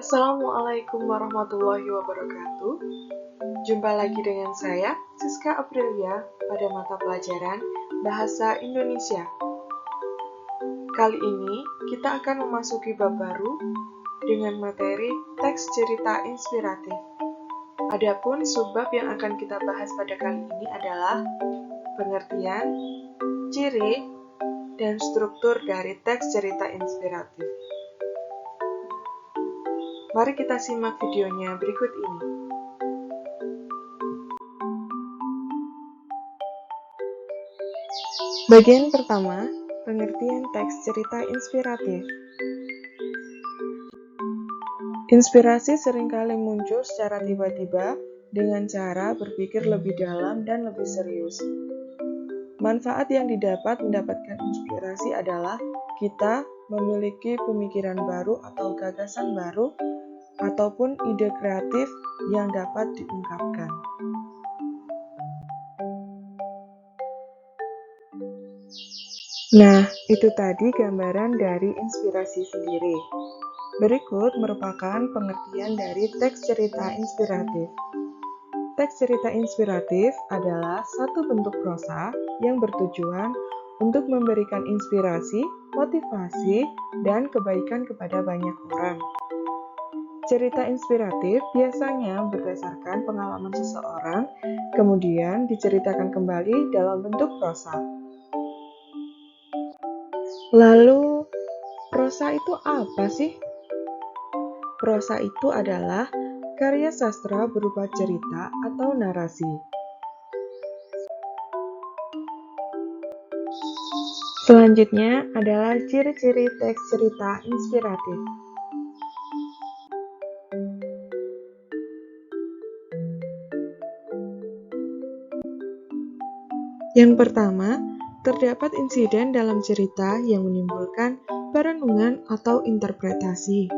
Assalamualaikum warahmatullahi wabarakatuh. Jumpa lagi dengan saya, Siska Aprilia, pada mata pelajaran Bahasa Indonesia. Kali ini, kita akan memasuki bab baru dengan materi teks cerita inspiratif. Adapun subbab yang akan kita bahas pada kali ini adalah pengertian, ciri, dan struktur dari teks cerita inspiratif. Mari kita simak videonya berikut ini. Bagian pertama, pengertian teks cerita inspiratif. Inspirasi seringkali muncul secara tiba-tiba dengan cara berpikir lebih dalam dan lebih serius. Manfaat yang didapat mendapatkan inspirasi adalah kita memiliki pemikiran baru atau gagasan baru ataupun ide kreatif yang dapat diungkapkan. Nah, itu tadi gambaran dari inspirasi sendiri. Berikut merupakan pengertian dari teks cerita inspiratif. Teks cerita inspiratif adalah satu bentuk prosa yang bertujuan untuk memberikan inspirasi, motivasi, dan kebaikan kepada banyak orang. Cerita inspiratif biasanya berdasarkan pengalaman seseorang, kemudian diceritakan kembali dalam bentuk prosa. Lalu, prosa itu apa sih? Prosa itu adalah karya sastra berupa cerita atau narasi. Selanjutnya adalah ciri-ciri teks cerita inspiratif. Yang pertama, terdapat insiden dalam cerita yang menimbulkan perenungan atau interpretasi.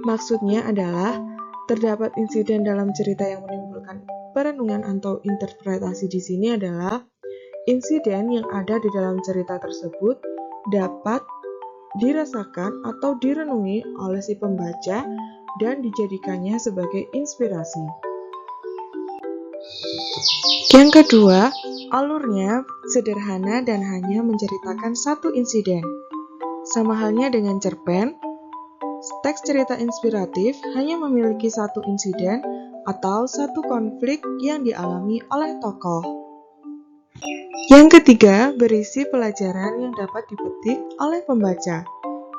Maksudnya adalah, terdapat insiden dalam cerita yang menimbulkan perenungan atau interpretasi di sini adalah insiden yang ada di dalam cerita tersebut dapat dirasakan atau direnungi oleh si pembaca dan dijadikannya sebagai inspirasi. Yang kedua, alurnya sederhana dan hanya menceritakan satu insiden. Sama halnya dengan cerpen, teks cerita inspiratif hanya memiliki satu insiden atau satu konflik yang dialami oleh tokoh. Yang ketiga, berisi pelajaran yang dapat dipetik oleh pembaca,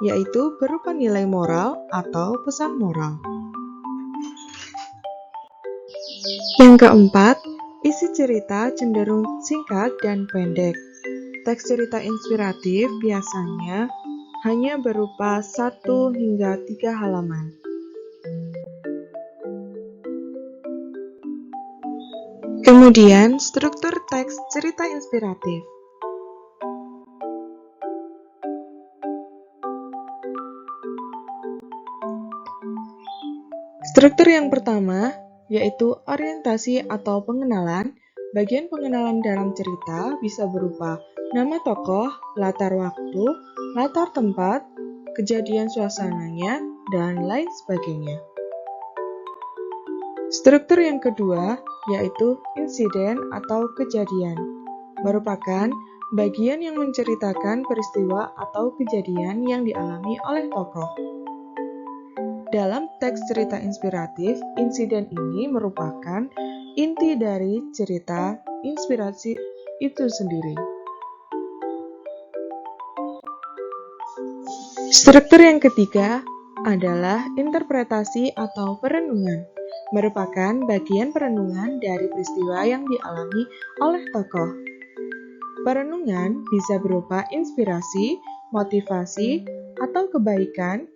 yaitu berupa nilai moral atau pesan moral. Yang keempat, isi cerita cenderung singkat dan pendek. Teks cerita inspiratif biasanya hanya berupa 1 hingga 3 halaman. Kemudian, struktur teks cerita inspiratif. Struktur yang pertama yaitu orientasi atau pengenalan. Bagian pengenalan dalam cerita bisa berupa nama tokoh, latar waktu, latar tempat, kejadian suasananya, dan lain sebagainya. Struktur yang kedua yaitu insiden atau kejadian, merupakan bagian yang menceritakan peristiwa atau kejadian yang dialami oleh tokoh. Dalam teks cerita inspiratif, insiden ini merupakan inti dari cerita inspirasi itu sendiri. Struktur yang ketiga adalah interpretasi atau perenungan, merupakan bagian perenungan dari peristiwa yang dialami oleh tokoh. Perenungan bisa berupa inspirasi, motivasi, atau kebaikan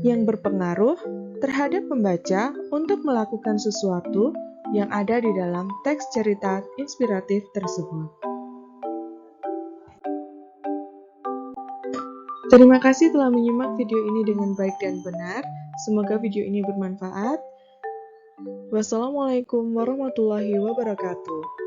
yang berpengaruh terhadap pembaca untuk melakukan sesuatu yang ada di dalam teks cerita inspiratif tersebut. Terima kasih telah menyimak video ini dengan baik dan benar. Semoga video ini bermanfaat. Wassalamualaikum warahmatullahi wabarakatuh.